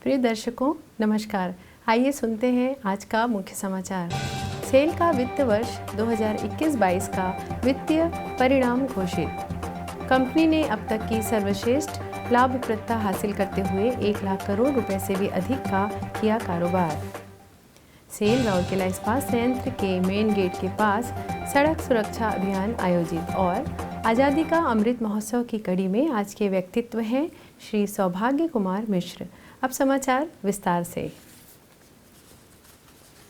प्रिय दर्शकों नमस्कार। आइए सुनते हैं आज का मुख्य समाचार। सेल का वित्त वर्ष 2021-22 का वित्तीय परिणाम घोषित। कंपनी ने अब तक की सर्वश्रेष्ठ लाभप्रदता हासिल करते हुए 1 लाख करोड़ रुपए से भी अधिक का किया कारोबार। सेल राउरकेला इस्पात संयंत्र के मेन गेट के पास सड़क सुरक्षा अभियान आयोजित। और आज़ादी का अमृत महोत्सव की कड़ी में आज के व्यक्तित्व हैं श्री सौभाग्य कुमार मिश्र। अब समाचार विस्तार से।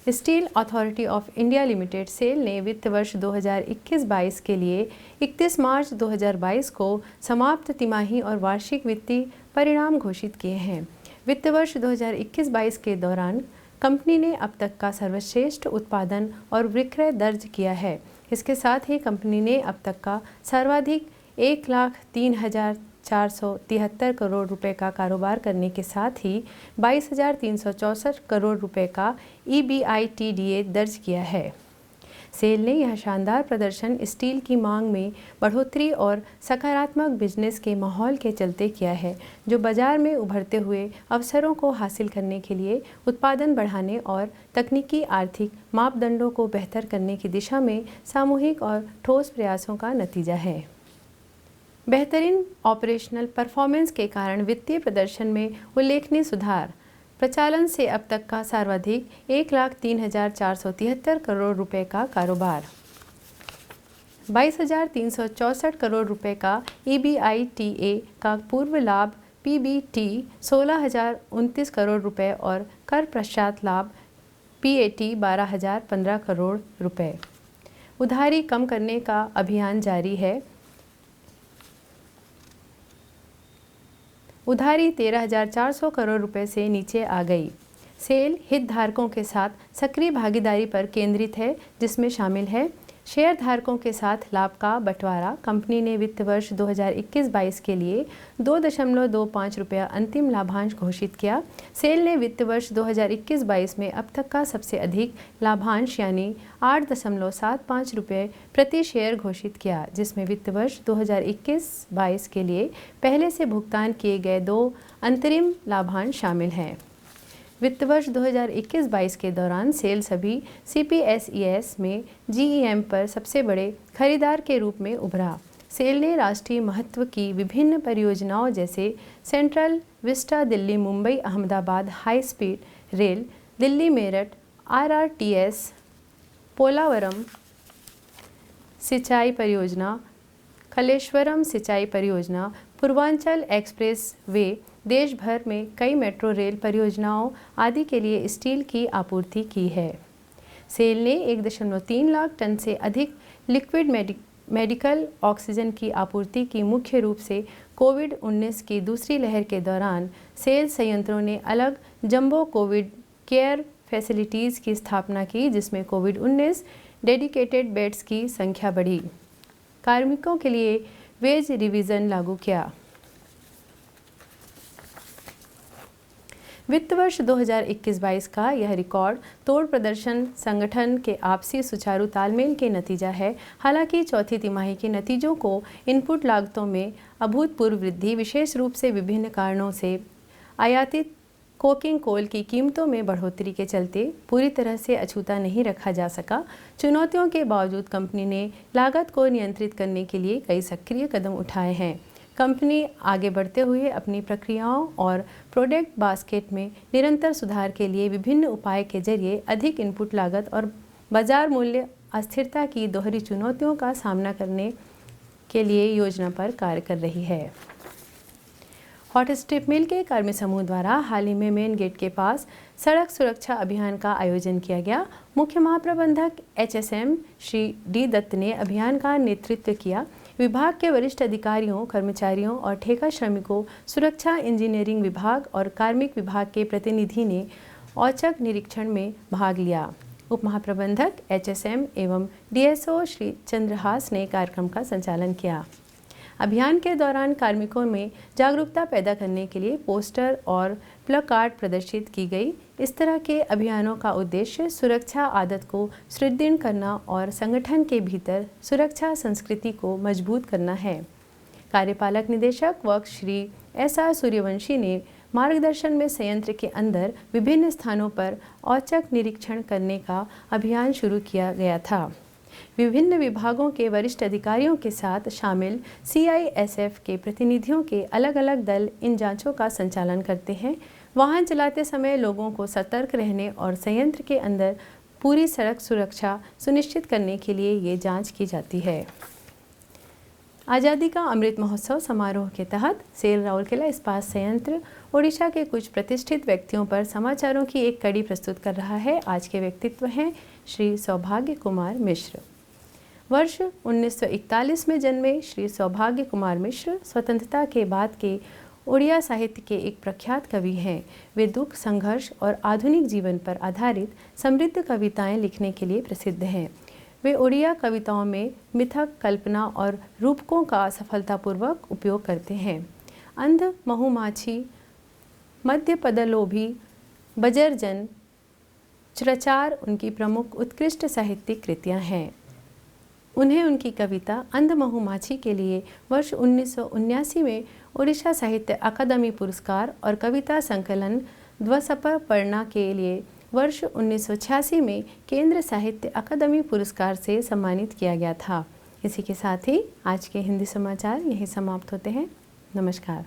Steel authority of India limited SAIL ने वित्त वर्ष 2021-22 के लिए 31 मार्च 2022 को समाप्त तिमाही और वार्षिक वित्तीय परिणाम घोषित किए हैं। वित्त वर्ष 2021-22 के दौरान कंपनी ने अब तक का सर्वश्रेष्ठ उत्पादन और विक्रय दर्ज किया है। इसके साथ ही कंपनी ने अब तक का सर्वाधिक 1,03,473 करोड़ रुपए का कारोबार करने के साथ ही 22,364 करोड़ रुपए का EBITDA दर्ज किया है। सेल ने यह शानदार प्रदर्शन स्टील की मांग में बढ़ोतरी और सकारात्मक बिजनेस के माहौल के चलते किया है, जो बाजार में उभरते हुए अवसरों को हासिल करने के लिए उत्पादन बढ़ाने और तकनीकी आर्थिक मापदंडों को बेहतर करने की दिशा में सामूहिक और ठोस प्रयासों का नतीजा है। बेहतरीन ऑपरेशनल परफॉर्मेंस के कारण वित्तीय प्रदर्शन में उल्लेखनीय सुधार, प्रचालन से अब तक का सर्वाधिक 1,03,473 करोड़ रुपए का कारोबार, 22,364 करोड़ रुपए का EBITDA का पूर्व लाभ, PBT 16,029 करोड़ रुपए और कर पश्चात लाभ PAT 12,015 करोड़ रुपए। उधारी कम करने का अभियान जारी है। उधारी 13,400 करोड़ रुपए से नीचे आ गई। सेल हितधारकों के साथ सक्रिय भागीदारी पर केंद्रित है, जिसमें शामिल है शेयर धारकों के साथ लाभ का बंटवारा। कंपनी ने वित्त वर्ष 2021-22 के लिए 2.25 रुपया अंतिम लाभांश घोषित किया। सेल ने वित्त वर्ष 2021-22 में अब तक का सबसे अधिक लाभांश यानी 8.75 रुपये प्रति शेयर घोषित किया, जिसमें वित्त वर्ष 2021-22 के लिए पहले से भुगतान किए गए 2 अंतरिम लाभांश शामिल हैं। वित्त वर्ष 2021-22 के दौरान सेल सभी CPSEs में GEM पर सबसे बड़े खरीदार के रूप में उभरा। सेल ने राष्ट्रीय महत्व की विभिन्न परियोजनाओं जैसे central Vista Delhi Mumbai Ahmedabad high speed rail, Delhi Meerut RRTS, Polavaram सिंचाई परियोजना, कलेश्वरम सिंचाई परियोजना, पूर्वांचल एक्सप्रेस वे, देश भर में कई मेट्रो रेल परियोजनाओं आदि के लिए स्टील की आपूर्ति की है। सेल ने 1.3 लाख टन से अधिक लिक्विड मेडिकल ऑक्सीजन की आपूर्ति की। मुख्य रूप से कोविड-19 की दूसरी लहर के दौरान सेल संयंत्रों ने अलग जंबो कोविड केयर फैसिलिटीज़ की स्थापना की, जिसमें कोविड-19 डेडिकेटेड बेड्स की संख्या बढ़ी। कार्मिकों के लिए वेज रिवीजन लागू किया। वित्त वर्ष 2021-22 का यह रिकॉर्ड तोड़ प्रदर्शन संगठन के आपसी सुचारू तालमेल के नतीजा है। हालांकि चौथी तिमाही के नतीजों को इनपुट लागतों में अभूतपूर्व वृद्धि, विशेष रूप से विभिन्न कारणों से आयातित कोकिंग कोल की कीमतों में बढ़ोतरी के चलते पूरी तरह से अछूता नहीं रखा जा सका। चुनौतियों के बावजूद कंपनी ने लागत को नियंत्रित करने के लिए कई सक्रिय कदम उठाए हैं। कंपनी आगे बढ़ते हुए अपनी प्रक्रियाओं और प्रोडक्ट बास्केट में निरंतर सुधार के लिए विभिन्न उपाय के जरिए अधिक इनपुट लागत और बाजार मूल्य अस्थिरता की दोहरी चुनौतियों का सामना करने के लिए योजना पर कार्य कर रही है। हॉट स्ट्रिप मिल के कर्मी समूह द्वारा हाल ही में मेन गेट के पास सड़क सुरक्षा अभियान का आयोजन किया गया। मुख्य महाप्रबंधक HSM श्री D दत्त ने अभियान का नेतृत्व किया। विभाग के वरिष्ठ अधिकारियों, कर्मचारियों और ठेका श्रमिकों, सुरक्षा इंजीनियरिंग विभाग और कार्मिक विभाग के प्रतिनिधि ने औचक निरीक्षण में भाग लिया। उप महाप्रबंधक HSM एवं DSO श्री चंद्रहास ने कार्यक्रम का संचालन किया। अभियान के दौरान कार्मिकों में जागरूकता पैदा करने के लिए पोस्टर और प्लकार्ड प्रदर्शित की गई। इस तरह के अभियानों का उद्देश्य सुरक्षा आदत को सुदृढ़ करना और संगठन के भीतर सुरक्षा संस्कृति को मजबूत करना है। कार्यपालक निदेशक वक्फ श्री SR सूर्यवंशी ने मार्गदर्शन में संयंत्र के अंदर विभिन्न स्थानों पर औचक निरीक्षण करने का अभियान शुरू किया गया था। विभिन्न विभागों के वरिष्ठ अधिकारियों के साथ शामिल CISF के प्रतिनिधियों के अलग अलग दल इन जांचों का संचालन करते हैं। वाहन चलाते समय लोगों को सतर्क रहने और संयंत्र के अंदर पूरी सड़क सुरक्षा सुनिश्चित करने के लिए ये जांच की जाती है। आज़ादी का अमृत महोत्सव समारोह के तहत सेल राउरकेला इस्पात संयंत्र ओडिशा के कुछ प्रतिष्ठित व्यक्तियों पर समाचारों की एक कड़ी प्रस्तुत कर रहा है। आज के व्यक्तित्व हैं श्री सौभाग्य कुमार मिश्र। वर्ष 1941 में जन्मे श्री सौभाग्य कुमार मिश्र स्वतंत्रता के बाद के ओडिया साहित्य के एक प्रख्यात कवि हैं। वे दुख, संघर्ष और आधुनिक जीवन पर आधारित समृद्ध कविताएं लिखने के लिए प्रसिद्ध हैं। वे ओडिया कविताओं में मिथक, कल्पना और रूपकों का सफलतापूर्वक उपयोग करते हैं। अंध, महुमाछी, मध्य पदलोभी, बजरजन, चुराचार उनकी प्रमुख उत्कृष्ट साहित्यिक कृतियां हैं। उन्हें उनकी कविता अंध महुमाछी के लिए वर्ष 1979 में ओडिशा साहित्य अकादमी पुरस्कार और कविता संकलन द्वसपर्णा के लिए वर्ष 1986 में केंद्र साहित्य अकादमी पुरस्कार से सम्मानित किया गया था। इसी के साथ ही आज के हिंदी समाचार यहीं समाप्त होते हैं। नमस्कार।